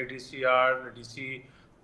ADCR, DC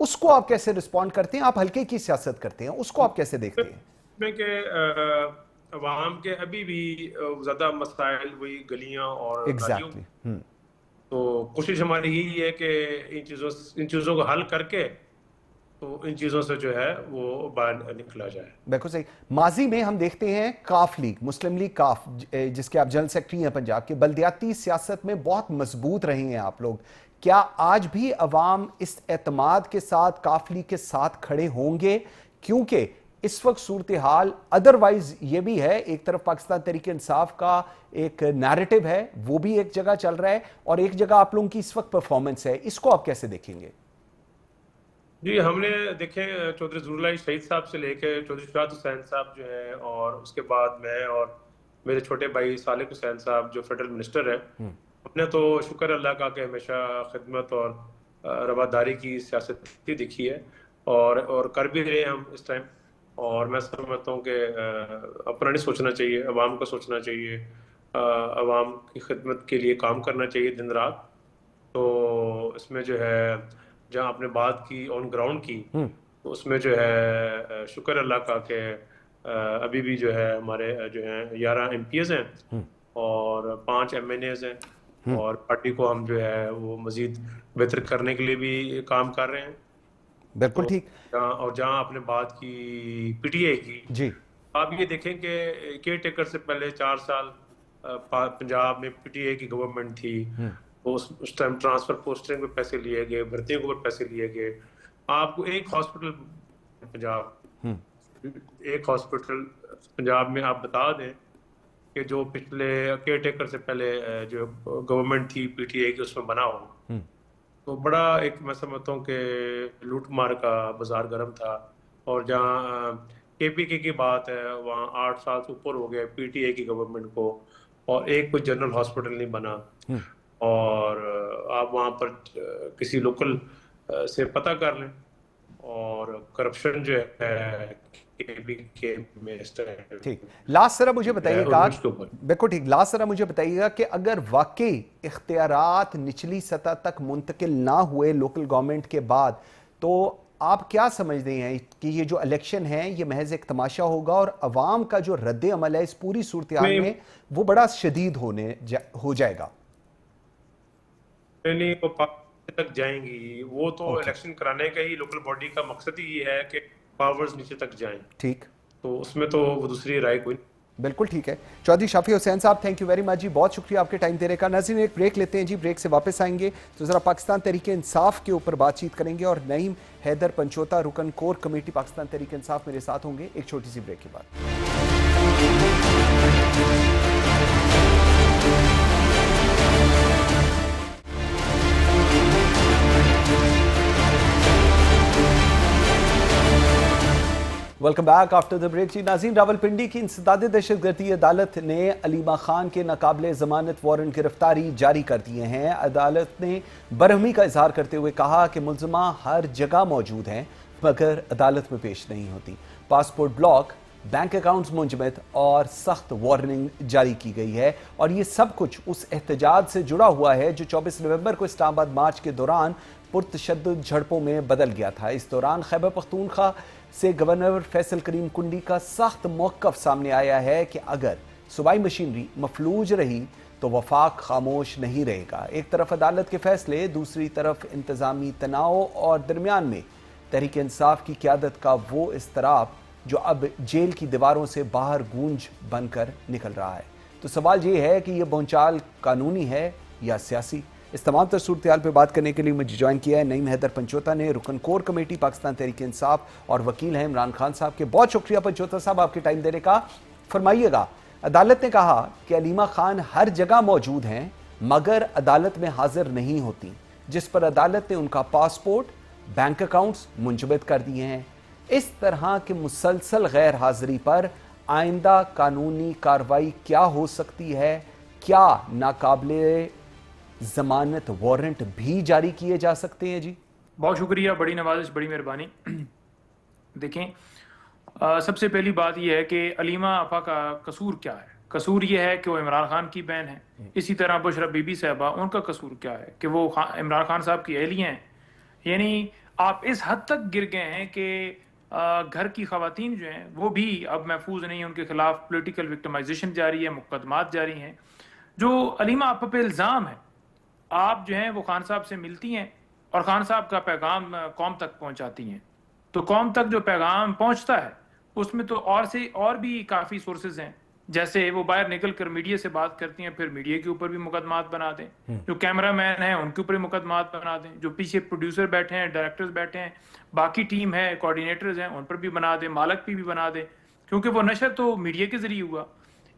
اس کو آپ کیسے رسپونڈ کرتے ہیں؟ آپ ہلکے کی سیاست کرتے ہیں، اس کو آپ کیسے دیکھتے ہیں؟ میں کہ عوام کے ابھی بھی زیادہ مسائل وہی گلیاں اور نالیوں، ایگزیکٹلی تو کوشش ہماری یہی ہے کہ ان چیزوں کو حل کر کے تو ان چیزوں سے جو ہے وہ باہر نکلا جائے۔ بالکل صحیح۔ ماضی میں ہم دیکھتے ہیں کاف لیگ، مسلم لیگ کاف، جس کے آپ جنرل سیکرٹری ہیں پنجاب کے، بلدیاتی سیاست میں بہت مضبوط رہے ہیں آپ لوگ، کیا آج بھی عوام اس اعتماد کے ساتھ کاف لیگ کے ساتھ کھڑے ہوں گے؟ کیونکہ اس وقت صورتحال ادروائز یہ بھی ہے، ایک طرف پاکستان تحریک انصاف کا ایک نیریٹو ہے، وہ بھی ایک جگہ چل رہا ہے، اور ایک جگہ آپ لوگوں کی اس وقت پرفارمنس ہے، اس کو آپ کیسے دیکھیں گے؟ جی ہم نے دیکھیں چودھری ظہور شہید صاحب سے لے کے چودھری شہاد حسین صاحب جو ہیں، اور اس کے بعد میں اور میرے چھوٹے بھائی صالح حسین صاحب جو فیڈرل منسٹر ہے، ہم نے تو شکر اللہ کا کہ ہمیشہ خدمت اور رواداری کی سیاست ہی دکھی ہے، اور کر بھی رہے ہیں ہم اس ٹائم۔ اور میں سمجھتا ہوں کہ اپنا نہیں سوچنا چاہیے، عوام کا سوچنا چاہیے، عوام کی خدمت کے لیے کام کرنا چاہیے دن رات۔ تو اس میں جو ہے جہاں آپ نے بات کی آن گراؤنڈ کی، تو اس میں جو ہے شکر اللہ کا کہ ابھی بھی جو ہے ہمارے جو ہیں 11 ایم پی ایز ہیں اور 5 ایم این ایز ہیں، اور پارٹی کو ہم جو ہے وہ مزید بہتر کرنے کے لیے بھی کام کر رہے ہیں۔ بالکل ٹھیک۔ جہاں آپ نے بات کی پی ٹی آئی کی، جی آپ یہ دیکھیں کہ کیئر ٹیکر سے پہلے 4 سال پنجاب میں پی ٹی آئی کی گورنمنٹ تھی، اس ٹائم ٹرانسفر پوسٹنگ پہ پیسے لیے گئے، بھرتیوں کے اوپر پیسے لیے گئے۔ آپ کو ایک ہاسپٹل پنجاب میں آپ بتا دیں کہ جو پچھلے کیئر ٹیکر سے پہلے جو گورنمنٹ تھی پی ٹی آئی کی، اس میں بنا ہو، تو بڑا ایک میں سمجھتا ہوں کہ لوٹ مار کا بازار گرم تھا۔ اور جہاں کے پی کے کی بات ہے، وہاں 8 سال سے اوپر ہو گیا پی ٹی آئی کی گورنمنٹ کو، اور ایک کوئی جنرل ہاسپٹل نہیں بنا۔ اور آپ وہاں پر کسی لوکل سے پتہ کر لیں، اور کرپشن جو ہے ٹھیک۔ لاسٹ ذرا مجھے بتائیے گا، بالکل ٹھیک، لاسٹ ذرا مجھے بتائیے گا کہ اگر واقعی اختیارات نچلی سطح تک منتقل نہ ہوئے لوکل گورنمنٹ کے بعد، تو آپ کیا سمجھتے ہیں کہ یہ جو الیکشن ہے یہ محض ایک تماشا ہوگا، اور عوام کا جو رد عمل ہے اس پوری صورتحال میں وہ بڑا شدید ہو جائے گا؟ نہیں، وہ تک جائیں گی، وہ تو الیکشن کرانے کا ہی لوکل باڈی کا مقصد ہی یہ ہے کہ پاورز نیچے تک جائیں۔ ٹھیک، تو اس میں تو وہ دوسری رائے کوئی نہیں۔ بالکل ٹھیک ہے۔ چودھری شافی حسین صاحب، تھینک یو ویری مچ جی، بہت شکریہ آپ کے ٹائم دینے کا۔ ناظرین ایک بریک لیتے ہیں جی، بریک سے واپس آئیں گے تو ذرا پاکستان تحریک انصاف کے اوپر بات چیت کریں گے، اور نعیم حیدر پنچوتا، رکن کور کمیٹی پاکستان تحریک انصاف، میرے ساتھ ہوں گے ایک چھوٹی سی بریک کے بعد۔ Welcome back after the break جی۔ ناظرین، راولپنڈی کی انسداد دہشت گردی عدالت نے علیمہ خان کے ناقابل ضمانت وارنٹ گرفتاری جاری کر دیے ہیں۔ عدالت نے برہمی کا اظہار کرتے ہوئے کہا کہ ملزمہ ہر جگہ موجود ہیں مگر عدالت میں پیش نہیں ہوتی۔ پاسپورٹ بلاک، بینک اکاؤنٹس منجمد اور سخت وارننگ جاری کی گئی ہے، اور یہ سب کچھ اس احتجاج سے جڑا ہوا ہے جو 24 نومبر کو اسلام آباد مارچ کے دوران پرتشدد جھڑپوں میں بدل گیا تھا۔ اس دوران خیبر پختونخوا سے گورنر فیصل کریم کنڈی کا سخت موقف سامنے آیا ہے کہ اگر صوبائی مشینری مفلوج رہی تو وفاق خاموش نہیں رہے گا۔ ایک طرف عدالت کے فیصلے، دوسری طرف انتظامی تناؤ، اور درمیان میں تحریک انصاف کی قیادت کا وہ اضطراب جو اب جیل کی دیواروں سے باہر گونج بن کر نکل رہا ہے۔ تو سوال یہ ہے کہ یہ بھونچال قانونی ہے یا سیاسی؟ اس تمام تر صورتحال پہ بات کرنے کے لیے مجھے جوائن کیا ہے نعیم حیدر پنچوتا نے، رکن کور کمیٹی پاکستان تحریک انصاف، اور وکیل ہیں عمران خان صاحب کے۔ بہت شکریہ پنچوتا صاحب آپ کے ٹائم دینے کا۔ فرمائیے گا، عدالت نے کہا کہ علیمہ خان ہر جگہ موجود ہیں مگر عدالت میں حاضر نہیں ہوتی، جس پر عدالت نے ان کا پاسپورٹ، بینک اکاؤنٹس منجمد کر دیے ہیں۔ اس طرح کے مسلسل غیر حاضری پر آئندہ قانونی کارروائی کیا ہو سکتی ہے؟ کیا ناقابل ضمانت وارنٹ بھی جاری کیے جا سکتے ہیں؟ جی بہت شکریہ، بڑی نوازش، بڑی مہربانی۔ دیکھیں، سب سے پہلی بات یہ ہے کہ علیمہ آپا کا قصور کیا ہے؟ قصور یہ ہے کہ وہ عمران خان کی بہن ہے۔ اسی طرح بشرا بی بی صاحبہ، ان کا قصور کیا ہے کہ وہ عمران خان صاحب کی اہلیہ ہیں۔ یعنی آپ اس حد تک گر گئے ہیں کہ گھر کی خواتین جو ہیں وہ بھی اب محفوظ نہیں ہیں، ان کے خلاف پولیٹیکل وکٹمائزیشن جاری ہے، مقدمات جاری ہیں. جو علیمہ آپا پہ الزام ہے، آپ جو ہیں وہ خان صاحب سے ملتی ہیں اور خان صاحب کا پیغام قوم تک پہنچاتی ہیں. تو قوم تک جو پیغام پہنچتا ہے اس میں تو اور بھی کافی سورسز ہیں، جیسے وہ باہر نکل کر میڈیا سے بات کرتی ہیں، پھر میڈیا کے اوپر بھی مقدمات بنا دیں، جو کیمرہ مین ہیں ان کے اوپر مقدمات بنا دیں، جو پیچھے پروڈیوسر بیٹھے ہیں، ڈائریکٹرز بیٹھے ہیں، باقی ٹیم ہے، کوارڈینیٹرز ہیں، ان پر بھی بنا دیں، مالک پہ بھی بنا دیں، کیونکہ وہ نشر تو میڈیا کے ذریعے ہوا.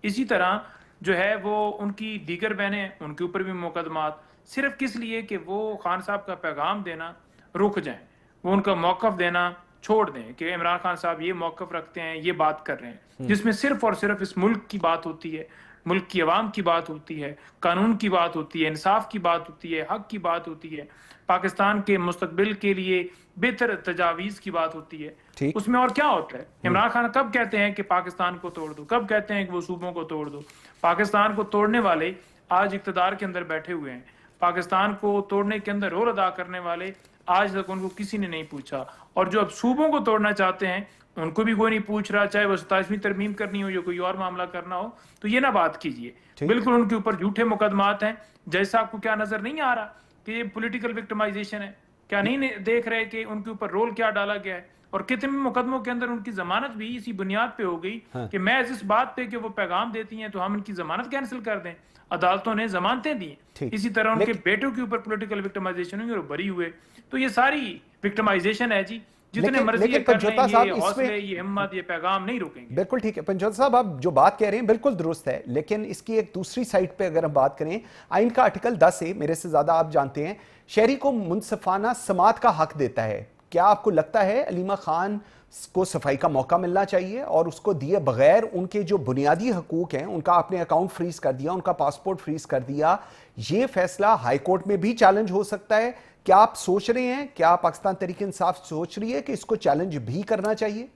اسی طرح جو ہے وہ ان کی دیگر بہنیں ہیں، ان کے اوپر بھی مقدمات، صرف کس لیے کہ وہ خان صاحب کا پیغام دینا رک جائیں، وہ ان کا موقف دینا چھوڑ دیں کہ عمران خان صاحب یہ موقف رکھتے ہیں، یہ بات کر رہے ہیں، جس میں صرف اور صرف اس ملک کی بات ہوتی ہے، ملک کی عوام کی بات ہوتی ہے، قانون کی بات ہوتی ہے، انصاف کی بات ہوتی ہے، حق کی بات ہوتی ہے، پاکستان کے مستقبل کے لیے بہتر تجاویز کی بات ہوتی ہے. اس میں اور کیا ہوتا ہے؟ عمران خان کب کہتے ہیں کہ پاکستان کو توڑ دو، کب کہتے ہیں کہ وہ صوبوں کو توڑ دو؟ پاکستان کو توڑنے والے آج اقتدار کے اندر بیٹھے ہوئے ہیں، پاکستان کو توڑنے کے اندر رول ادا کرنے والے آج تک ان کو کسی نے نہیں پوچھا، اور جو اب صوبوں کو توڑنا چاہتے ہیں ان کو بھی کوئی نہیں پوچھ رہا، چاہے وہ 27ویں ترمیم کرنی ہو یا کوئی اور معاملہ کرنا ہو. تو یہ نہ بات کیجئے، بالکل ان کے اوپر جھوٹے مقدمات ہیں. جیسا آپ کو کیا نظر نہیں آ رہا کہ یہ پولیٹیکل وکٹمائزیشن ہے؟ کیا نہیں دیکھ رہے کہ ان کے اوپر رول کیا ڈالا گیا ہے؟ اور کتنے مقدموں کے اندر ان کی ضمانت بھی اسی بنیاد پہ ہو گئی کہ محض اس بات پہ کہ وہ پیغام دیتی ہیں تو ہم ان کی ضمانت کینسل کر دیں. عدالتوں نے ضمانتیں دی. اسی طرح ان کے بیٹوں کے اوپر پولیٹیکل وکٹمائزیشن ہوئی اور بری ہوئے. تو یہ ساری وکٹمائزیشن ہے جی، جتنے مرضی یہ کر لیں، یہ حوصلے، یہ ہمت، یہ پیغام نہیں روکیں گے. بالکل ٹھیک ہے پنجوتا صاحب، آپ جو بات کہہ رہے ہیں بالکل درست ہے، لیکن اس کی ایک دوسری سائٹ پہ اگر ہم بات کریں، آئین کا آرٹیکل 10 میرے سے زیادہ آپ جانتے ہیں، شہری کو منصفانہ سماعت کا حق دیتا ہے. کیا آپ کو لگتا ہے علیمہ خان کو صفائی کا موقع ملنا چاہیے اور اس کو دیے بغیر ان کے جو بنیادی حقوق ہیں، ان کا آپ نے اکاؤنٹ فریز کر دیا، ان کا پاسپورٹ فریز کر دیا، یہ فیصلہ ہائی کورٹ میں بھی چیلنج ہو سکتا ہے؟ کیا آپ سوچ رہے ہیں، کیا پاکستان تحریک انصاف سوچ رہی ہے کہ اس کو چیلنج بھی کرنا چاہیے؟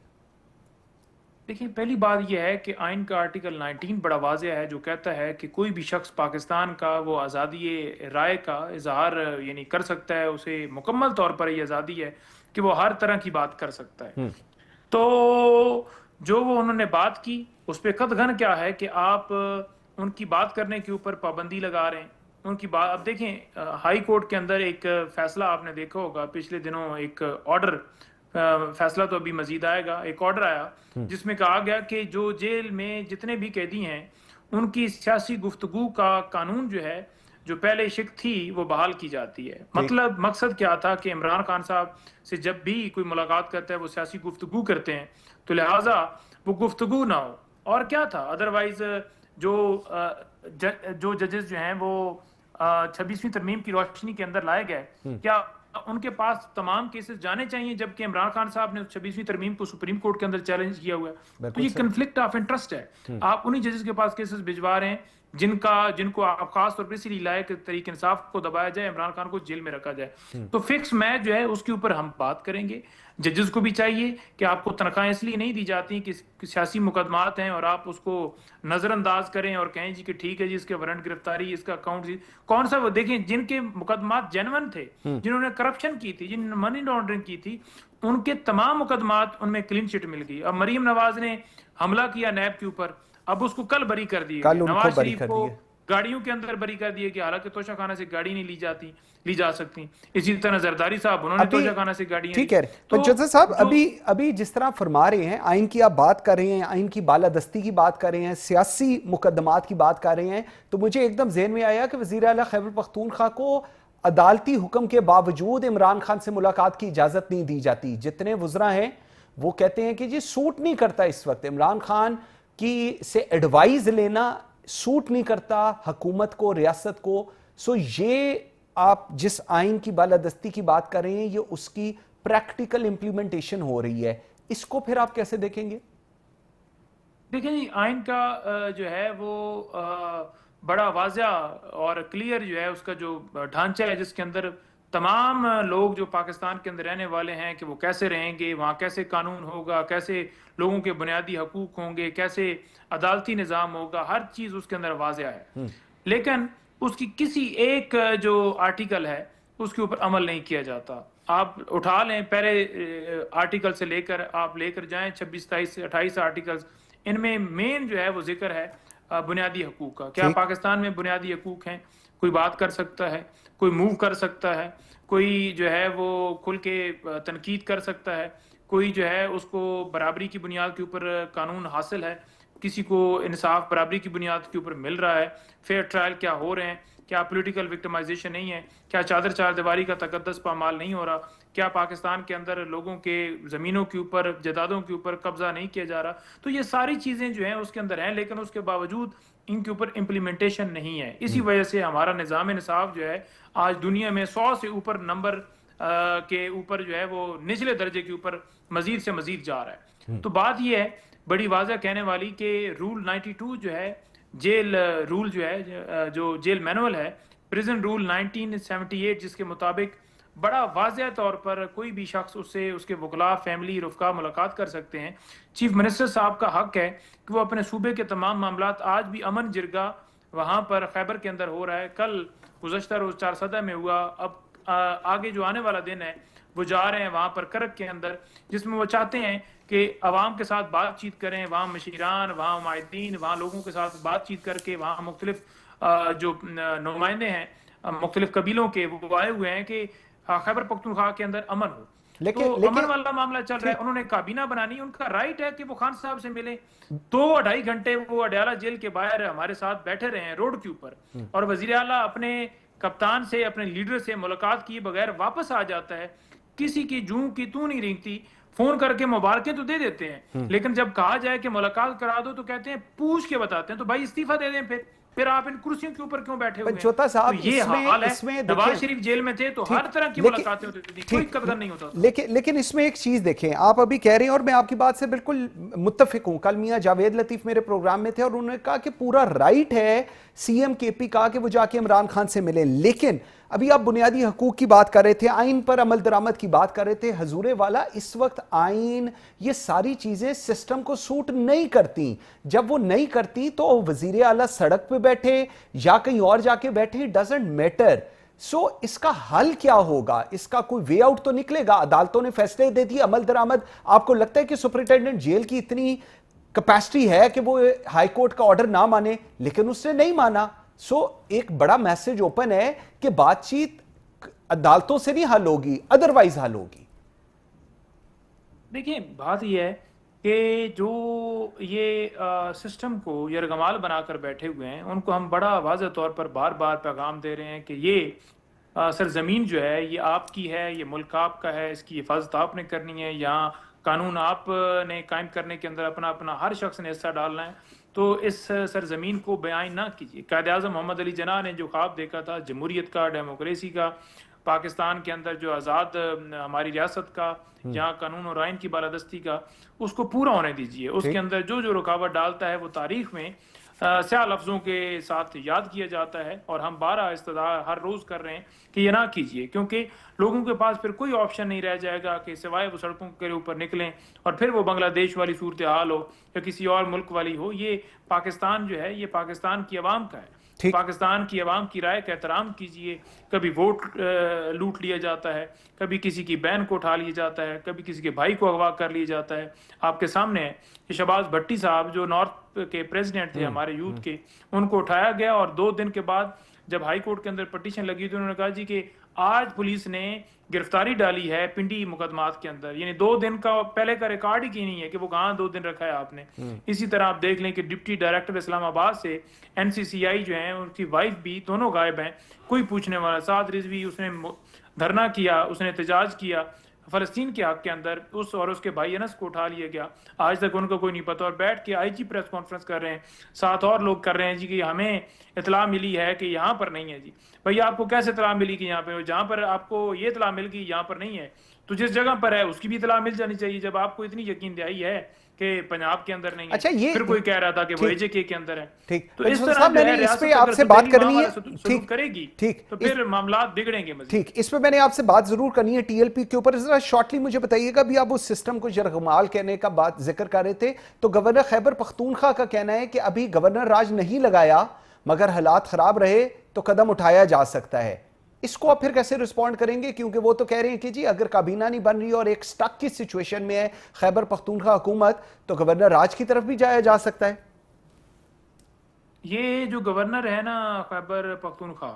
دیکھیں، پہلی بات یہ ہے کہ آئین کا آرٹیکل 19 بڑا واضح ہے، جو کہتا ہے کہ کوئی بھی شخص پاکستان کا وہ آزادی رائے کا اظہار یعنی کر سکتا ہے، اسے مکمل طور پر یہ آزادی ہے کہ وہ ہر طرح کی بات کر سکتا ہے. تو جو وہ انہوں نے بات کی اس پہ قطغن کیا ہے کہ آپ ان کی بات کرنے کے اوپر پابندی لگا رہے ہیں. ان کی بات، اب دیکھیں ہائی کورٹ کے اندر ایک فیصلہ آپ نے دیکھا ہوگا پچھلے دنوں، ایک آرڈر، فیصلہ تو ابھی مزید آئے گا، ایک آرڈر آیا جس میں کہا گیا کہ جو جیل میں جتنے بھی قیدی ہیں ان کی سیاسی گفتگو کا قانون جو ہے، جو پہلے شک تھی، وہ بحال کی جاتی ہے. مطلب مقصد کیا تھا کہ عمران خان صاحب سے جب بھی کوئی ملاقات کرتا ہے وہ سیاسی گفتگو کرتے ہیں، تو لہٰذا وہ گفتگو نہ ہو. اور کیا تھا ادروائز جو ججز جو ہیں وہ 26ویں ترمیم کی روشنی کے اندر لائے گئے، کیا ان کے پاس تمام کیسز جانے چاہیے، جبکہ عمران خان صاحب نے 26ویں ترمیم کو سپریم کورٹ کے اندر چیلنج کیا ہوا ہے؟ تو یہ کنفلکٹ آف انٹرسٹ ہے. آپ انہی ججز کے پاس کیسز بھجوا رہے ہیں جن کو آپ خاص طور پر اسی لیے لائے کہ تحریک انصاف کو دبایا جائے، عمران خان کو جیل میں رکھا جائے. تو فکس میچ جو ہے اس کے اوپر ہم بات کریں گے. ججز کو بھی چاہیے کہ آپ کو تنخواہیں اس لیے نہیں دی جاتی کہ سیاسی مقدمات ہیں اور آپ اس کو نظر انداز کریں اور کہیں جی کہ ٹھیک ہے جی، اس کے وارنٹ گرفتاری، اس کا اکاؤنٹ کون سا، وہ دیکھیں جن کے مقدمات جینون تھے، جنہوں نے کرپشن کی تھی، جنہوں نے منی لانڈرنگ کی تھی، ان کے تمام مقدمات ان میں کلین چٹ مل گئی. اب مریم نواز نے حملہ کیا نیب کے اوپر، اب اس کو کل بری کر دیے. نواز شریف کو گاڑیوں کے اندر بری کر دیے کہ حالانکہ توشہ خانہ سے گاڑی نہیں لی جا سکتی. اسی طرح زرداری صاحب، انہوں نے توشہ خانہ سے گاڑیاں لی. ٹھیک ہے پنجوتا صاحب، ابھی جس طرح فرما رہے ہیں، آئین کی آپ بات کر رہے ہیں، آئین کی بالادستی کی بات کر رہے ہیں، سیاسی مقدمات کی بات کر رہے ہیں، تو مجھے ایک دم ذہن میں آیا کہ وزیر اعلیٰ خیبر پختونخوا کو عدالتی حکم کے باوجود عمران خان سے ملاقات کی اجازت نہیں دی جاتی. جتنے وزراء ہیں وہ کہتے ہیں کہ جی سوٹ نہیں کرتا اس وقت عمران خان کی سے ایڈوائز لینا، سوٹ نہیں کرتا حکومت کو، ریاست کو. سو یہ آپ جس آئین کی بالادستی کی بات کر رہے ہیں، یہ اس کی پریکٹیکل امپلیمنٹیشن ہو رہی ہے، اس کو پھر آپ کیسے دیکھیں گے؟ دیکھیں جی، آئین کا جو ہے وہ بڑا واضح اور کلیئر جو ہے اس کا جو ڈھانچہ ہے، جس کے اندر تمام لوگ جو پاکستان کے اندر رہنے والے ہیں کہ وہ کیسے رہیں گے، وہاں کیسے قانون ہوگا، کیسے لوگوں کے بنیادی حقوق ہوں گے، کیسے عدالتی نظام ہوگا، ہر چیز اس کے اندر واضح ہے. لیکن اس کی کسی ایک جو آرٹیکل ہے اس کے اوپر عمل نہیں کیا جاتا. آپ اٹھا لیں پہلے آرٹیکل سے لے کر آپ لے کر جائیں 26 27 28 آرٹیکلز، ان میں مین جو ہے وہ ذکر ہے بنیادی حقوق کا. کیا پاکستان میں بنیادی حقوق ہیں؟ کوئی بات کر سکتا ہے، کوئی موو کر سکتا ہے، کوئی جو ہے وہ کھل کے تنقید کر سکتا ہے، کوئی جو ہے اس کو برابری کی بنیاد کے اوپر قانون حاصل ہے، کسی کو انصاف برابری کی بنیاد کے اوپر مل رہا ہے، فیئر ٹرائل کیا ہو رہے ہیں، کیا پولیٹیکل وکٹمائزیشن نہیں ہے، کیا چار دیواری کا تقدس پامال نہیں ہو رہا، کیا پاکستان کے اندر لوگوں کے زمینوں کے اوپر جائیدادوں کے اوپر قبضہ نہیں کیا جا رہا. تو یہ ساری چیزیں جو ہیں اس کے اندر ہیں، لیکن اس کے باوجود ان کے اوپر امپلیمنٹیشن نہیں ہے. اسی وجہ سے ہمارا نظام انصاف جو ہے آج دنیا میں 100 سے اوپر نمبر کے اوپر جو ہے وہ نچلے درجے کے اوپر مزید سے مزید جا رہا ہے. تو بات یہ ہے بڑی واضح کہنے والی کہ رول 92 جو ہے جیل رول جو ہے جو جیل مینول ہے پریزن رول 1978 جس کے مطابق بڑا واضح طور پر کوئی بھی شخص اس سے اس کے وکلاء فیملی رفقا ملاقات کر سکتے ہیں. چیف منسٹر صاحب کا حق ہے کہ وہ اپنے صوبے کے تمام معاملات آج بھی امن جرگہ وہاں پر خیبر کے اندر ہو رہا ہے، کل گزشتہ روز 4 میں ہوا، اب آگے جو آنے والا دن ہے وہ جا رہے ہیں وہاں پر کرک کے اندر، جس میں وہ چاہتے ہیں کہ عوام کے ساتھ بات چیت کریں، وہاں مشیران، وہاں معاہدین، وہاں لوگوں کے ساتھ بات چیت کر کے وہاں مختلف جو نمائندے ہیں مختلف قبیلوں کے وہ آئے ہوئے ہیں کہ خیبر پختونخوا کے اندر امن ہو. تو امن والا معاملہ چل رہا ہے، انہوں نے کابینہ بنانی، ان کا رائٹ ہے کہ وہ خان صاحب سے ملیں. 2-2.5 گھنٹے وہ اڈیالہ جیل کے باہر ہمارے ساتھ بیٹھے رہے ہیں روڈ کے اوپر، اور وزیر اعلیٰ اپنے کپتان سے اپنے لیڈر سے ملاقات کیے بغیر واپس آ جاتا ہے. کسی کی جوں کی تو نہیں رینگتی، فون کر کے مبارکیں تو دے دیتے ہیں، لیکن جب کہا جائے کہ ملاقات کرا دو تو کہتے ہیں پوچھ کے بتاتے ہیں. تو بھائی استعفیٰ دے دیں، پھر آپ ان کرسیوں کے اوپر کیوں بیٹھے ہوئے ہیں؟ پنچوتا صاحب یہ حال ہے. نواز شریف جیل میں تھے تو ہر طرح کی ملاقاتیں ہوتی تھی، کوئی قدر نہیں ہوتا. لیکن اس میں ایک چیز دیکھیں، آپ ابھی کہہ رہے ہیں اور میں آپ کی بات سے بالکل متفق ہوں. کل میاں جاوید لطیف میرے پروگرام میں تھے اور انہوں نے کہا کہ پورا رائٹ ہے سی ایم کے پی کا کہ وہ جا کے عمران خان سے ملیں. لیکن ابھی آپ بنیادی حقوق کی بات کر رہے تھے، آئین پر عمل درآمد کی بات کر رہے تھے. حضور والا اس وقت آئین یہ ساری چیزیں سسٹم کو سوٹ نہیں کرتی. جب وہ نہیں کرتی تو وزیر اعلیٰ سڑک پہ بیٹھے یا کہیں اور جا کے بیٹھے، ڈزنٹ میٹر. سو اس کا حل کیا ہوگا؟ اس کا کوئی وے آؤٹ تو نکلے گا؟ عدالتوں نے فیصلے دے دیے عمل درآمد. آپ کو لگتا ہے کہ سپرنٹینڈنٹ جیل کی اتنی کیپیسٹی ہے کہ وہ ہائی کورٹ کا آرڈر نہ مانے؟ لیکن اس نے نہیں مانا. سو ایک بڑا میسج اوپن ہے کہ بات چیت عدالتوں سے نہیں حل ہوگی، ادروائز حل ہوگی. دیکھیں بات یہ ہے کہ جو یہ سسٹم کو یرغمال بنا کر بیٹھے ہوئے ہیں ان کو ہم بڑا واضح طور پر بار بار پیغام دے رہے ہیں کہ یہ سرزمین جو ہے یہ آپ کی ہے، یہ ملک آپ کا ہے، اس کی حفاظت آپ نے کرنی ہے، یہاں قانون آپ نے قائم کرنے کے اندر اپنا ہر شخص نے حصہ ڈالنا ہے. تو اس سرزمین کو بیان نہ کیجیے. قائد اعظم محمد علی جناح نے جو خواب دیکھا تھا جمہوریت کا، ڈیموکریسی کا، پاکستان کے اندر جو آزاد ہماری ریاست کا، جہاں قانون اور آئین کی بالادستی کا، اس کو پورا ہونے دیجیے. اس کے اندر جو رکاوٹ ڈالتا ہے وہ تاریخ میں سیاہ لفظوں کے ساتھ یاد کیا جاتا ہے، اور ہم 12 استدعا ہر روز کر رہے ہیں کہ یہ نہ کیجیے، کیونکہ لوگوں کے پاس پھر کوئی آپشن نہیں رہ جائے گا کہ سوائے وہ سڑکوں کے اوپر نکلیں اور پھر وہ بنگلہ دیش والی صورتحال ہو یا کسی اور ملک والی ہو. یہ پاکستان جو ہے یہ پاکستان کی عوام کا ہے. پاکستان کی عوام کی رائے کا احترام کیجیے. کبھی ووٹ لوٹ لیا جاتا ہے، کبھی کسی کی بہن کو اٹھا لیا جاتا ہے، کبھی کسی کے بھائی کو اغوا کر لیا جاتا ہے. آپ کے سامنے ہے کہ شہباز بھٹی صاحب جو نارتھ کے پریزیڈنٹ تھے ہمارے یوتھ کے، ان کو اٹھایا گیا اور 2 دن کے بعد جب ہائی کورٹ کے اندر پٹیشن لگی تو انہوں نے کہا جی کہ آج پولیس نے گرفتاری ڈالی ہے پنڈی مقدمات کے اندر. یعنی 2 دن کا پہلے کا ریکارڈ ہی کی نہیں ہے کہ وہ کہاں 2 دن رکھا ہے آپ نے. اسی طرح آپ دیکھ لیں کہ ڈپٹی ڈائریکٹر اسلام آباد سے NCCI جو ہیں ان کی وائف بھی دونوں غائب ہیں، کوئی پوچھنے والا. سعد رضوی اس نے دھرنا کیا، اس نے احتجاج کیا فلسطین کے حق کے اندر، اس اور اس کے بھائی انس کو اٹھا لیا گیا. آج تک ان کا کوئی نہیں پتہ، اور بیٹھ کے IG پریس کانفرنس کر رہے ہیں، 7 اور لوگ کر رہے ہیں جی کہ ہمیں اطلاع ملی ہے کہ یہاں پر نہیں ہے. جی بھئی آپ کو کیسے اطلاع ملی کہ یہاں پہ؟ جہاں پر آپ کو یہ اطلاع مل گئی یہاں پر نہیں ہے تو جس جگہ پر ہے اس کی بھی اطلاع مل جانی چاہیے. جب آپ کو اتنی یقین دہائی ہے کہ پنجاب کے اندر نہیں ہے، پھر کوئی کہہ رہا تھا کہ وہ AJK کے اندر ہے. تو اس طرح میں نے اس پہ آپ سے بات کرنی ہے، ٹھیک کرے گی تو پھر معاملات بگڑیں گے مزید. ٹھیک، اس پہ میں نے آپ سے بات ضرور کرنی ہے TLP کے اوپر. ذرا شارٹلی مجھے بتائیے گا، بھی آپ اس سسٹم کو یرغمال کہنے کا بات ذکر کر رہے تھے تو گورنر خیبر پختونخوا کا کہنا ہے کہ ابھی گورنر راج نہیں لگایا، مگر حالات خراب رہے تو قدم اٹھایا جا سکتا ہے. اس کو آپ پھر کیسے رسپونڈ کریں گے؟ کیونکہ وہ تو کہہ رہے ہیں کہ جی اگر کابینہ نہیں بن رہی اور ایک سٹک کی سچویشن میں ہے خیبر پختونخوا حکومت، تو گورنر راج کی طرف بھی جایا جا سکتا ہے۔ یہ جو گورنر ہے نا خیبر پختونخوا،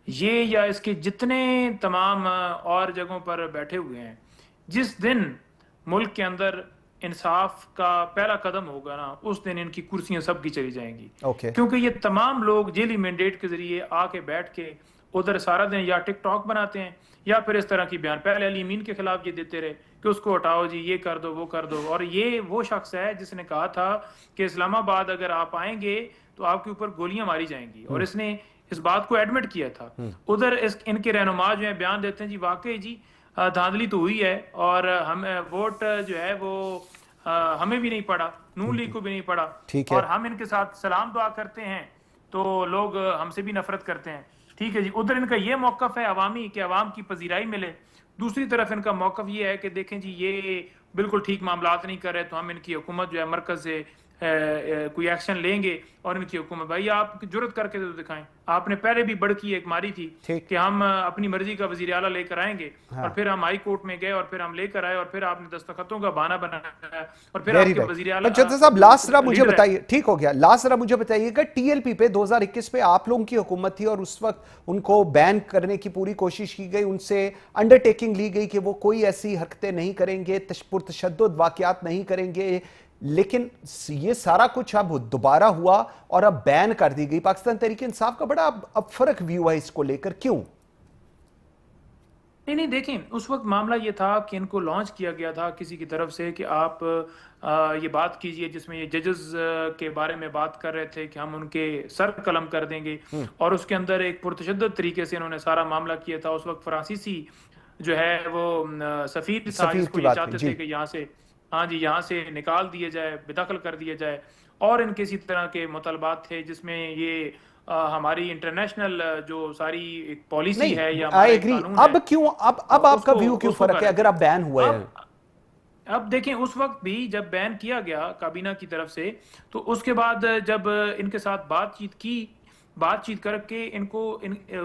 یہ یا اس کے جتنے تمام اور جگہوں پر بیٹھے ہوئے ہیں، جس دن ملک کے اندر انصاف کا پہلا قدم ہوگا نا، اس دن ان کی کرسیاں سب کی چلی جائیں گی۔ کیونکہ یہ تمام لوگ جیلی مینڈیٹ کے ذریعے آ کے بیٹھ کے ادھر سارا دن یا ٹک ٹاک بناتے ہیں یا پھر اس طرح کی بیان، پہلے علی امین کے خلاف یہ دیتے رہے کہ اس کو ہٹاؤ جی، یہ کر دو وہ کر دو، اور یہ وہ شخص ہے جس نے کہا تھا کہ اسلام آباد اگر آپ آئیں گے تو آپ کے اوپر گولیاں ماری جائیں گی، اور اس نے اس بات کو ایڈمٹ کیا تھا۔ ادھر ان کے رہنما جو ہیں بیان دیتے ہیں جی واقعی جی دھاندلی تو ہوئی ہے، اور ہم ووٹ جو ہے وہ ہمیں بھی نہیں پڑا، نون لیگ کو بھی نہیں پڑا، اور ہم ان کے ساتھ سلام دعا کرتے ہیں تو لوگ ہم سے بھی نفرت کرتے ہیں۔ ٹھیک ہے جی، ادھر ان کا یہ موقف ہے عوامی کہ عوام کی پذیرائی ملے، دوسری طرف ان کا موقف یہ ہے کہ دیکھیں جی یہ بالکل ٹھیک معاملات نہیں کر رہے، تو ہم ان کی حکومت جو ہے مرکز سے کوئی ایکشن لیں گے، اور ان کی حکومت بھائی آپ جرت کر کے تو دکھائیں۔ آپ نے پہلے بھی بڑکی ایک ماری تھی کہ ہم اپنی مرضی کا وزیر اعلیٰ لے کر آئیں گے، اور پھر ہم ہائی کورٹ میں گئے اور پھر ہم لے کر آئے، اور پھر آپ نے دستخطوں کا بہانہ بنایا، اور پھر آپ کے وزیر اعلیٰ صاحب لاسٹ ذرا مجھے بتائیے، ٹھیک ہو گیا، لاسٹ ذرا مجھے بتائیے کہ ٹی ایل پی پہ 2021 پہ آپ لوگوں کی حکومت تھی اور اس وقت ان کو بین کرنے کی پوری کوشش کی گئی، ان سے انڈر ٹیکنگ لی گئی کہ وہ کوئی ایسی حرکتیں نہیں کریں گے، پرتشدد واقعات نہیں کریں گے، لیکن یہ سارا کچھ اب دوبارہ ہوا اور اب بین کر دی گئی۔ پاکستان تحریک انصاف کا بڑا اب فرق ویو ہے اس کو لے کر، کیوں؟ نہیں دیکھیں، اس وقت معاملہ یہ تھا کہ ان کو لانچ کیا گیا تھا کسی کی طرف سے کہ آپ یہ بات کیجئے، جس میں یہ ججز کے بارے میں بات کر رہے تھے کہ ہم ان کے سر قلم کر دیں گے، اور اس کے اندر ایک پرتشدد طریقے سے انہوں نے سارا معاملہ کیا تھا۔ اس وقت فرانسیسی جو ہے وہ سفیر تھا، جس کو یہ چاہتے تھے کہ یہاں سے یہاں سے نکال دیے جائے، بے دخل کر دیا جائے، اور ان کے اسی طرح کے مطالبات تھے جس میں یہ ہماری انٹرنیشنل جو ساری ایک پالیسی ہے یا قانون ہے۔ اب کیوں اب آپ کا ویو کیوں فرق ہے اگر آپ بین ہوئے ہیں؟ اب دیکھیں اس وقت بھی جب بین کیا گیا کابینہ کی طرف سے، تو اس کے بعد جب ان کے ساتھ بات چیت کر کے ان کو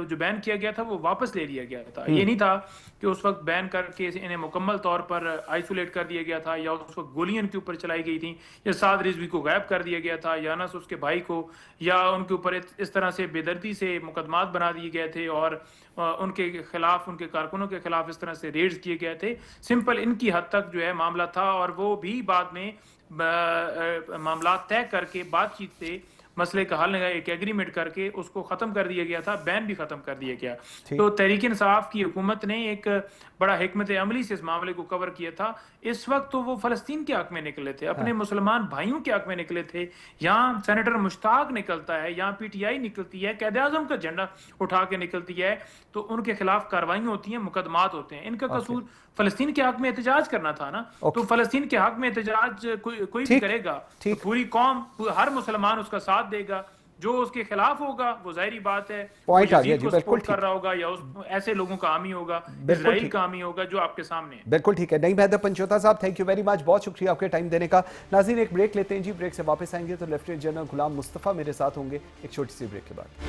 جو بین کیا گیا تھا وہ واپس لے لیا گیا تھا۔ یہ نہیں تھا کہ اس وقت بین کر کے انہیں مکمل طور پر آئسولیٹ کر دیا گیا تھا، یا اس وقت گولیاں ان کے اوپر چلائی گئی تھیں، یا سعد رضوی کو غائب کر دیا گیا تھا، یا انس اس کے بھائی کو، یا ان کے اوپر اس طرح سے بے دردی سے مقدمات بنا دیے گئے تھے، اور ان کے خلاف، ان کے کارکنوں کے خلاف اس طرح سے ریڈز کیے گئے تھے۔ سمپل ان کی حد تک جو ہے معاملہ تھا، اور وہ بھی بعد میں معاملات طے کر کے بات چیت سے مسئلے کا حل ایک ایگریمنٹ کر کے اس کو ختم کر دیا گیا تھا، بین بھی ختم کر دیا گیا۔ تو تحریک انصاف کی حکومت نے ایک بڑا حکمت عملی سے اس معاملے کو کور کیا تھا۔ اس وقت تو وہ فلسطین کے حق میں نکلے تھے، اپنے مسلمان بھائیوں کے حق میں نکلے تھے۔ یہاں سینیٹر مشتاق نکلتا ہے، یہاں پی ٹی آئی نکلتی ہے، قائد اعظم کا جھنڈا اٹھا کے نکلتی ہے، تو ان کے خلاف کاروائیاں ہوتی ہیں، مقدمات ہوتے ہیں۔ ان کا قصور فلسطین کے حق میں احتجاج کرنا تھا نا، تو فلسطین کے حق میں احتجاج کوئی بھی کرے گا، پوری قوم، ہر مسلمان اس کا ساتھ دے گا۔ جو اس کے خلاف ہوگا وہ ظاہری بات ہے پوائنٹ آ گیا جی، بالکل کر رہا ہوگا، یا ایسے لوگوں کا حامی ہوگا، اسرائیل کا حامی ہوگا جو آپ کے سامنے ہے۔ بالکل ٹھیک ہے۔ نعیم حیدر پنچوتا صاحب، تھینک یو ویری مچ، بہت شکریہ آپ کے ٹائم دینے کا۔ ناظرین ایک بریک لیتے ہیں جی، بریک سے واپس آئیں گے تو لیفٹیننٹ جنرل غلام مصطفیٰ میرے ساتھ ہوں گے ایک چھوٹی سی بریک کے بعد۔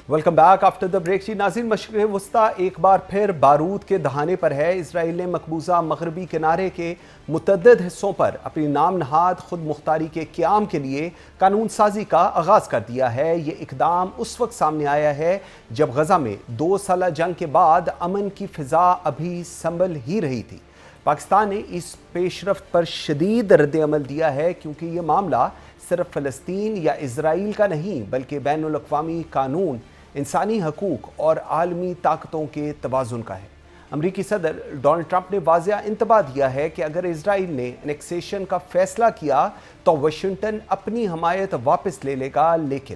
Welcome back after the break. جی ناظرین، مشرق وسطیٰ ایک بار پھر بارود کے دہانے پر ہے۔ اسرائیل نے مقبوضہ مغربی کنارے کے متعدد حصوں پر اپنی نام نہاد خود مختاری کے قیام کے لیے قانون سازی کا آغاز کر دیا ہے۔ یہ اقدام اس وقت سامنے آیا ہے جب غزہ میں 2 سالہ جنگ کے بعد امن کی فضا ابھی سنبھل ہی رہی تھی۔ پاکستان نے اس پیش رفت پر شدید رد عمل دیا ہے، کیونکہ یہ معاملہ صرف فلسطین یا اسرائیل کا نہیں بلکہ بین الاقوامی قانون، انسانی حقوق اور عالمی طاقتوں کے توازن کا ہے۔ امریکی صدر ڈونلڈ ٹرمپ نے واضح انتباہ دیا ہے کہ اگر اسرائیل نے انیکسیشن کا فیصلہ کیا تو واشنگٹن اپنی حمایت واپس لے لے گا، لیکن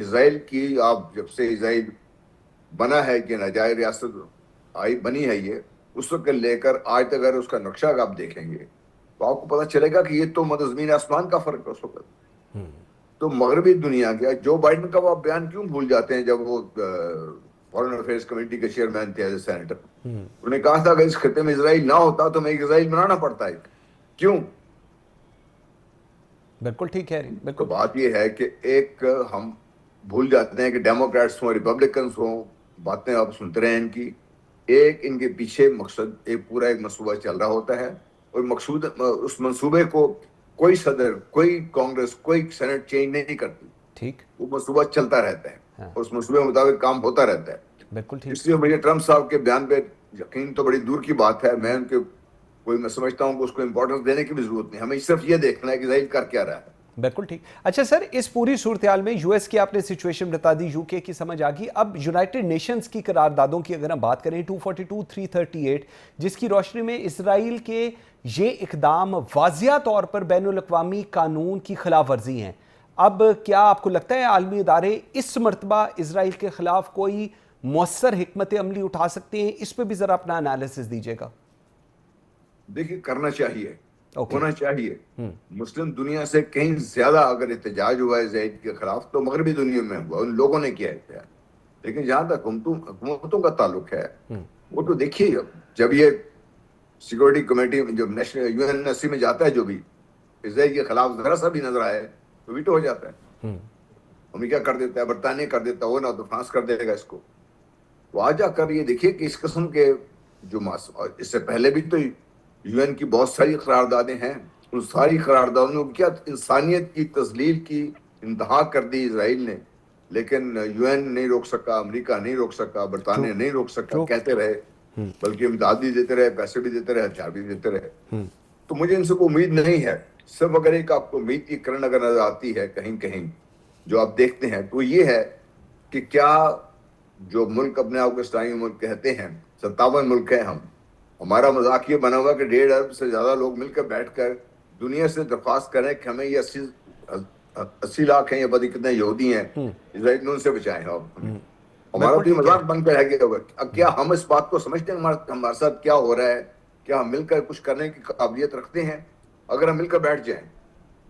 اسرائیل کی آپ جب سے اسرائیل بنا ہے کہ ناجائز ریاست بنی ہے یہ، اس وقت لے کر آج تک اگر اس کا نقشہ آپ دیکھیں گے تو آپ کو پتہ چلے گا کہ یہ تو زمین آسمان کا فرق ہے اس وقت. تو مغربی دنیا کے جو بائیڈن کا وہ بیان کیوں بھول جاتے ہیں جب وہ فارن افیئرز کمیٹی کے چیئرمین تھے ایز اے سینیٹر، انہوں نے کہا تھا کہ اس خطے میں اسرائیل نہ ہوتا تو ہمیں ایک اسرائیل بنانا پڑتا ہے. کیوں؟ بالکل ٹھیک ہے. تو بالکل بات یہ ہے کہ ایک ہم بھول جاتے ہیں کہ ڈیموکریٹس ہوں ریپبلکنس ہوں، باتیں آپ سنتے رہے ان کی، ایک ان کے پیچھے مقصد ایک پورا ایک منصوبہ چل رہا ہوتا ہے، اور مقصود اس منصوبے کو کوئی صدر، کوئی کانگریس، کوئی سینٹ چینج نہیں کرتی. ٹھیک. وہ منصوبہ چلتا رہتا ہے، اس منصوبے کے مطابق کام ہوتا رہتا ہے. بالکل ٹھیک. اس لیے مجھے ٹرمپ صاحب کے بیان پہ یقین تو بڑی دور کی بات ہے، میں ان کے میں سمجھتا ہوں کہ اس کو امپورٹنس دینے کی بھی ضرورت نہیں، ہمیں صرف یہ دیکھنا ہے کہ اسرائیل کر کیا رہا ہے. بالکل ٹھیک. اچھا سر، اس پوری صورتحال میں یو ایس کی آپ نے سچویشن بتا دی، یو کے کی سمجھ آ گئی. اب یونائٹڈ نیشنز کی قراردادوں کی اگر ہم بات کریں 242 338، جس کی روشنی میں اسرائیل کے یہ اقدام واضح طور پر بین الاقوامی قانون کی خلاف ورزی ہیں. اب کیا آپ کو لگتا ہے عالمی ادارے اس مرتبہ اسرائیل کے خلاف کوئی مؤثر حکمت عملی اٹھا سکتے ہیں؟ اس پہ بھی ذرا اپنا انالیسس دیجیے گا. دیکھیے کرنا چاہیے، ہونا چاہیے. مسلم دنیا سے کہیں زیادہ اگر احتجاج ہوا ہے اسرائیل کے خلاف تو مغربی دنیا میں ہوا، ان لوگوں نے کیا ہے. لیکن جہاں تک حکومتوں کا تعلق ہے، وہ تو دیکھیے جب یہ سیکورٹی کمیٹی جب نیشنل UNSC میں جاتا ہے، جو بھی اسرائیل کے خلاف ذرا سا بھی نظر آئے تو ویٹو ہو جاتا ہے. امریکہ کر دیتا ہے، برطانیہ کر دیتا ہے، وہ نہ تو فرانس کر دے گا اس کو. تو آ جا کر یہ دیکھیے کہ اس قسم کے جو اس سے پہلے بھی تو UN کی بہت ساری قراردادیں ہیں، ان ساری قراردادوں کی کیا انسانیت کی تذلیل کی انتہا کر دی اسرائیل نے، لیکن UN نہیں روک سکا، امریکہ نہیں روک سکا، برطانیہ نہیں روک سکا، کہتے رہے، بلکہ امداد بھی دیتے رہے، پیسے بھی دیتے رہے، ہتھیار بھی دیتے رہے. تو مجھے ان سے کوئی امید نہیں ہے. صرف اگر ایک آپ کو امید کی کرن اگر نظر آتی ہے کہیں کہیں جو آپ دیکھتے ہیں تو یہ ہے کہ کیا جو ملک اپنے آپ کو اسلامی ملک کہتے ہیں، 57 ملک ہیں ہمارا مذاق یہ بنا ہوا کہ 1.5 ارب سے زیادہ لوگ مل کر بیٹھ کر دنیا سے درخواست کریں کہ ہمیں یہ 80 لاکھ ہیں یا پتہ کتنے یہودی ہیں، اسرائیل نے ان سے بچائیں. ہمارا تو یہ مذاق بن کر رہ گیا ہوگا. اب کیا ہم اس بات کو سمجھتے ہیں ہمارے ساتھ کیا ہو رہا ہے؟ کیا ہم مل کر کچھ کرنے کی قابلیت رکھتے ہیں؟ اگر ہم مل کر بیٹھ جائیں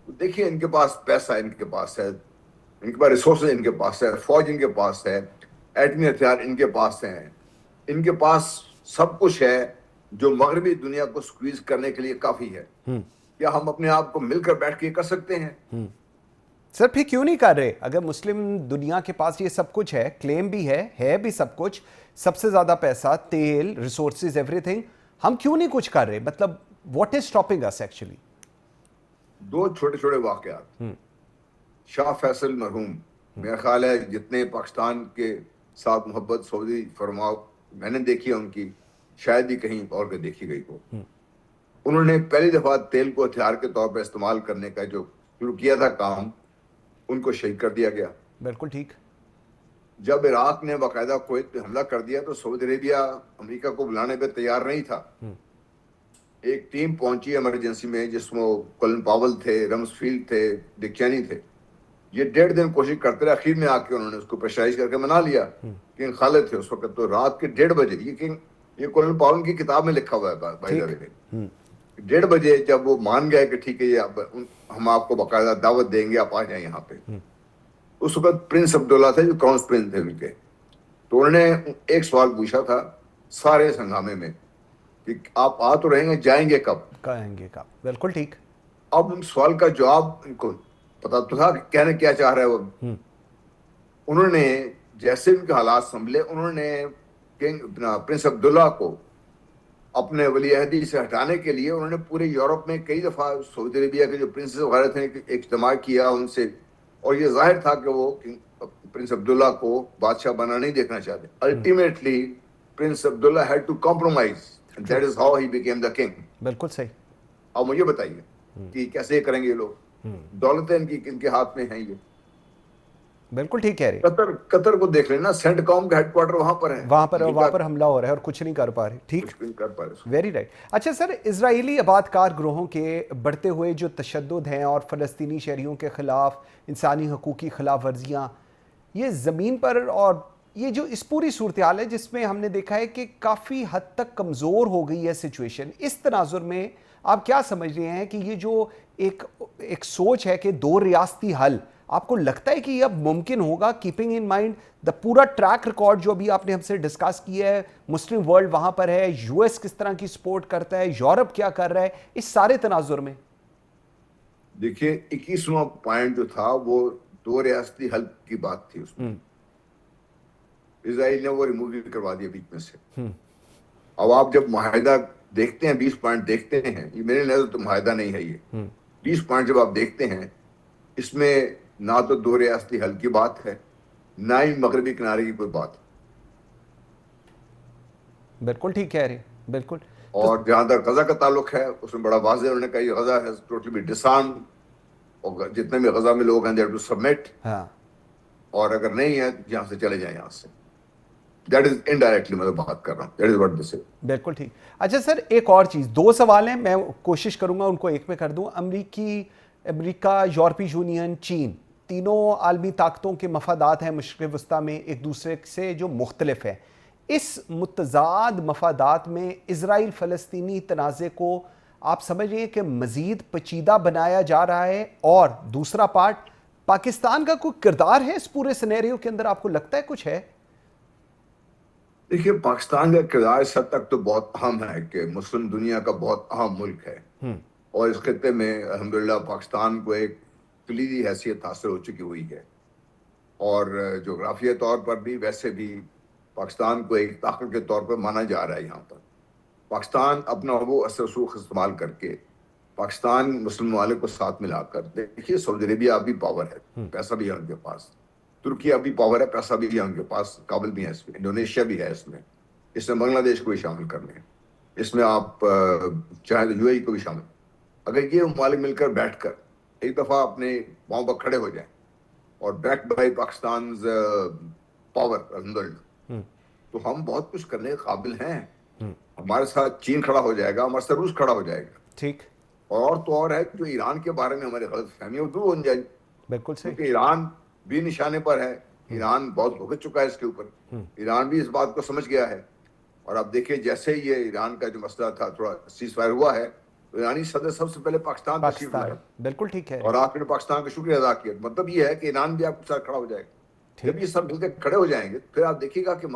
تو دیکھیے ان کے پاس پیسہ، ان کے پاس ہے، ان کے پاس ریسورسز، ان کے پاس ہے فوج، ان کے پاس ہے ایٹمی ہتھیار، ان کے پاس ہیں، ان کے پاس سب کچھ ہے جو مغربی دنیا کو سکویز کرنے کے لیے کافی ہے. کیا ہم اپنے آپ کو مل کر بیٹھ کے کر سکتے ہیں؟ سر پھر کیوں نہیں کر رہے؟ اگر مسلم دنیا کے پاس یہ سب کچھ ہے، کلیم بھی ہے بھی سب کچھ، سب سے زیادہ پیسہ، تیل، ریسورسز، ایوری تھنگ، ہم کیوں نہیں کچھ کر رہے؟ مطلب what is stopping us actually? 2 چھوٹے چھوٹے واقعات. شاہ فیصل مرحوم، میرا خیال ہے جتنے پاکستان کے ساتھ محبت سعودی فرماؤ میں نے دیکھی ہے ان کی، شاید ہی کہیں اور کے دیکھی گئی ہو. انہوں نے پہلی دفعہ تیل کو ہتھیار کے طور پر استعمال کرنے کا جو شروع کیا تھا کام، ان کو شہید کر دیا گیا. بالکل ٹھیک. جب عراق نے باقاعدہ کویت پہ حملہ کر دیا تو سعودی عربیہ امریکہ کو بلانے پہ تیار نہیں تھا. ایک ٹیم پہنچی ایمرجنسی میں جس میں کولن پاول تھے، رمز فیلڈ تھے، ڈک چینی تھے. یہ 1.5 دن کوشش کرتے رہے، اخیر میں آ کے انہوں نے اس کو پریشرائز کر کے منا لیا. کنگ خالد تھے اس وقت، تو رات کے 1:30 بجے، یہ کولن پاول کی کتاب میں لکھا ہوا ہے بائی دا وے، 1:30 بجے جب وہ مان گئے کہ ٹھیک ہے یہ ہم آپ کو باقاعدہ دعوت دیں گے، آپ آ جائیں یہاں پہ. اس وقت پرنس عبداللہ تھے جو کراؤن پرنس تھے ان کے. تو انہوں نے ایک سوال پوچھا تھا سارے ہنگامے میں کہ آپ آ تو رہیں گے، جائیں گے کب؟ بالکل ٹھیک. اب ان سوال کا جواب ان کو پتا تو تھا کہ کہنے کیا چاہ رہا ہے وہ. انہوں نے جیسے ان کے حالات سنبھلے، انہوں نے پرنس عبداللہ کو اپنے ولی عہدی سے ہٹانے کے لیے انہوں نے پورے یورپ میں کئی دفعہ سعودی عربیہ کے جو پرنسز وغیرہ تھے اجتماع کیا ان سے، اور یہ ظاہر تھا کہ وہ پرنس عبداللہ کو بادشاہ بنا نہیں دیکھنا چاہتے. Ultimately prince Abdullah had to compromise and that is how he became the king. بالکل صحیح. اب مجھے بتائیے کہ کیسے کریں گے یہ لوگ؟ دولتیں ان کے ہاتھ میں ہیں. یہ بالکل ٹھیک کہہ رہے. قطر کو دیکھ لینا، سینٹ کام کا ہیڈ کوارٹر وہاں پر ہے، وہاں پر حملہ ہو رہا ہے اور کچھ نہیں کر پا رہے. ٹھیک، ویری رائٹ. اچھا سر، اسرائیلی آباد کار گروہوں کے بڑھتے ہوئے جو تشدد ہیں اور فلسطینی شہریوں کے خلاف انسانی حقوق کی خلاف ورزیاں، یہ زمین پر اور یہ جو اس پوری صورتحال ہے جس میں ہم نے دیکھا ہے کہ کافی حد تک کمزور ہو گئی ہے سچویشن، اس تناظر میں آپ کیا سمجھ رہے ہیں کہ یہ جو ایک سوچ ہے کہ 2 ریاستی حل، آپ کو لگتا ہے کہ یہ اب ممکن ہوگا، کیپنگ ان مائنڈ دا پورا ٹریک ریکارڈ جو ابھی آپ نے ہم سے ڈسکس کیا ہے، مسلم ورلڈ وہاں پر ہے، یو ایس کس طرح کی سپورٹ کرتا ہے، یورپ کیا کر رہا ہے، اس سارے تناظر میں؟ دیکھیے 21واں پوائنٹ جو تھا وہ 2 ریاستی حل کی بات تھی، اس میں اسرائیل نے وہ ریموو بھی کروا دیا بیچ میں سے۔ اب آپ جب معاہدہ دیکھتے ہیں، 20 پوائنٹ دیکھتے ہیں، یہ میرے نظر تو معاہدہ نہیں ہے، یہ 20 پوائنٹ جب آپ دیکھتے ہیں، اس میں نہ تو 2 ریاستی حل کی بات ہے، نہ ہی مغربی کنارے کی کوئی بات ہے۔ بالکل ٹھیک کہہ رہے ہیں، بالکل۔ اور جہاں تک غزہ کا تعلق ہے، اس میں بڑا واضح انہوں نے کہا یہ غزہ ہے ٹوٹلی بھی ڈسارم، اور جتنے بھی غزہ میں لوگ ہیں دے ہیو ٹو سبمٹ، ہاں، اور اگر نہیں ہے یہاں سے چلے جائیں یہاں سے۔ دیٹ از انڈائریکٹلی میں بات کر رہا ہوں، دیٹ از واٹ دس از۔ بالکل ٹھیک۔ اچھا سر، ایک اور چیز، 2 سوال ہیں، میں کوشش کروں گا ان کو ایک میں کر دوں۔ امریکہ، یورپی یونین، چین، تینوں عالمی طاقتوں کے مفادات ہیں مشرق وسطیٰ میں ایک دوسرے سے جو مختلف ہیں۔ اس متضاد مفادات میں اسرائیل فلسطینی تنازع کو آپ سمجھ رہے ہیں کہ مزید پیچیدہ بنایا جا رہا ہے؟ اور دوسرا پارٹ، پاکستان کا کوئی کردار ہے اس پورے سینیریو کے اندر؟ آپ کو لگتا ہے کچھ ہے؟ دیکھیے پاکستان کا کردار اس حد تک تو بہت اہم ہے کہ مسلم دنیا کا بہت اہم ملک ہے، اور اس خطے میں الحمدللہ پاکستان کو ایک کلیدی حیثیت حاصل ہو چکی ہوئی ہے، اور جغرافیہ طور پر بھی ویسے بھی پاکستان کو ایک طاقت کے طور پر مانا جا رہا ہے۔ یہاں پر پاکستان اپنا وہ اثر رسوخ استعمال کر کے پاکستان مسلم ممالک کو ساتھ ملا کر، دیکھیے سعودی عربیہ اب بھی پاور ہے، پیسہ بھی ہے ان کے پاس، ترکی ابھی پاور ہے، پیسہ بھی ہے ان کے پاس، کابل بھی ہے اس میں، انڈونیشیا بھی ہے اس میں بنگلہ دیش کو بھی شامل کر لیں، اس میں آپ چاہے تو UAE کو بھی شامل۔ اگر یہ ممالک مل کر بیٹھ کر ایک دفعہ اپنے پاؤں پر کھڑے ہو جائیں اور بیک بائی پاکستان پاور الحمدللہ، تو ہم بہت کچھ کرنے کے قابل ہیں۔ ہمارے ساتھ چین کھڑا ہو جائے گا، ہمارے ساتھ روس کھڑا ہو جائے گا، ٹھیک، اور تو اور ہے جو ایران کے بارے میں ہماری غلط فہمی دور ہو جائے گی، بالکل صحیح۔ کیونکہ ایران بھی نشانے پر ہے، ایران بہت بھگت چکا ہے اس کے اوپر، ایران بھی اس بات کو سمجھ گیا ہے۔ اور اب دیکھیں جیسے ہی یہ ایران کا جو مسئلہ تھا تھوڑا سیز فائر ہوا ہے، تو ایرانی صدر سب سے پہلے پاکستان تشریف لائے، بالکل ٹھیک ہے، اور آپ نے پاکستان کا شکریہ ادا کیا۔ مطلب یہ ہے کہ ایران بھی آپ کے ساتھ کھڑا ہو جائے گا۔ جب یہ سب مل کے کھڑے ہو جائیں گے، پھر آپ دیکھیے گا کہ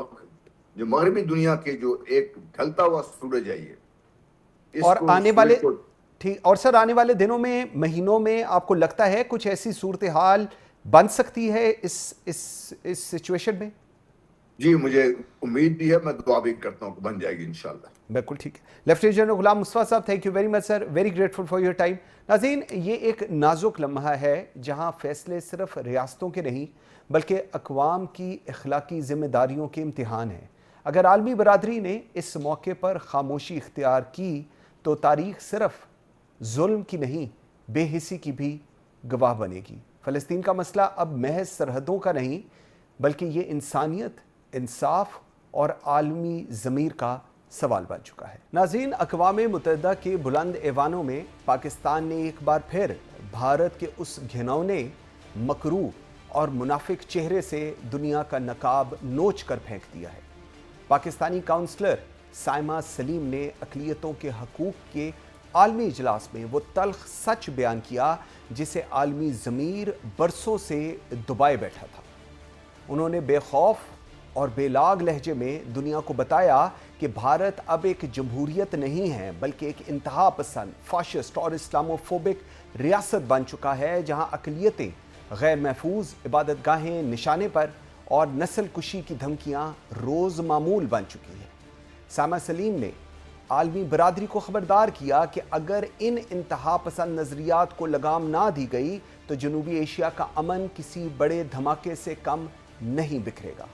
جو مغربی دنیا کے جو ایک ڈھلتا ہوا سورج ہے، یہ اور آنے والے ٹھیک، اور سر آنے والے دنوں میں، مہینوں میں آپ کو لگتا ہے کچھ ایسی صورتحال بن سکتی ہے اس سچویشن میں؟ جی مجھے امید بھی ہے، میں دعا بھی کرتا ہوں کہ بن جائے گی انشاءاللہ۔ بالکل ٹھیک ہے۔ لیفٹیننٹ جنرل غلام مصطفیٰ صاحب، thank you very much sir, very grateful for your time. ناظرین، یہ ایک نازک لمحہ ہے جہاں فیصلے صرف ریاستوں کے نہیں بلکہ اقوام کی اخلاقی ذمہ داریوں کے امتحان ہیں۔ اگر عالمی برادری نے اس موقع پر خاموشی اختیار کی تو تاریخ صرف ظلم کی نہیں، بے حسی کی بھی گواہ بنے گی۔ فلسطین کا مسئلہ اب محض سرحدوں کا نہیں بلکہ یہ انسانیت، انصاف اور عالمی ضمیر کا سوال بن چکا ہے۔ ناظرین، اقوام متحدہ کے بلند ایوانوں میں پاکستان نے ایک بار پھر بھارت کے اس گھنونے، مکروہ اور منافق چہرے سے دنیا کا نقاب نوچ کر پھینک دیا ہے۔ پاکستانی کاؤنسلر سائمہ سلیم نے اقلیتوں کے حقوق کے عالمی اجلاس میں وہ تلخ سچ بیان کیا جسے عالمی ضمیر برسوں سے دبائے بیٹھا تھا۔ انہوں نے بے خوف اور بے لاگ لہجے میں دنیا کو بتایا کہ بھارت اب ایک جمہوریت نہیں ہے بلکہ ایک انتہا پسند، فاشسٹ اور اسلاموفوبک ریاست بن چکا ہے، جہاں اقلیتیں غیر محفوظ، عبادت گاہیں نشانے پر اور نسل کشی کی دھمکیاں روز معمول بن چکی ہیں۔ سائمہ سلیم نے عالمی برادری کو خبردار کیا کہ اگر ان انتہا پسند نظریات کو لگام نہ دی گئی تو جنوبی ایشیا کا امن کسی بڑے دھماکے سے کم نہیں بکھرے گا۔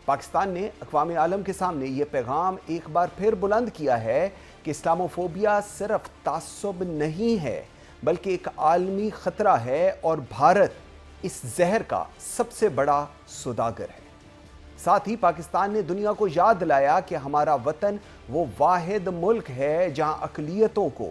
پاکستان نے اقوام عالم کے سامنے یہ پیغام ایک بار پھر بلند کیا ہے کہ اسلاموفوبیا صرف تعصب نہیں ہے بلکہ ایک عالمی خطرہ ہے اور بھارت اس زہر کا سب سے بڑا سوداگر ہے۔ ساتھ ہی پاکستان نے دنیا کو یاد دلایا کہ ہمارا وطن وہ واحد ملک ہے جہاں اقلیتوں کو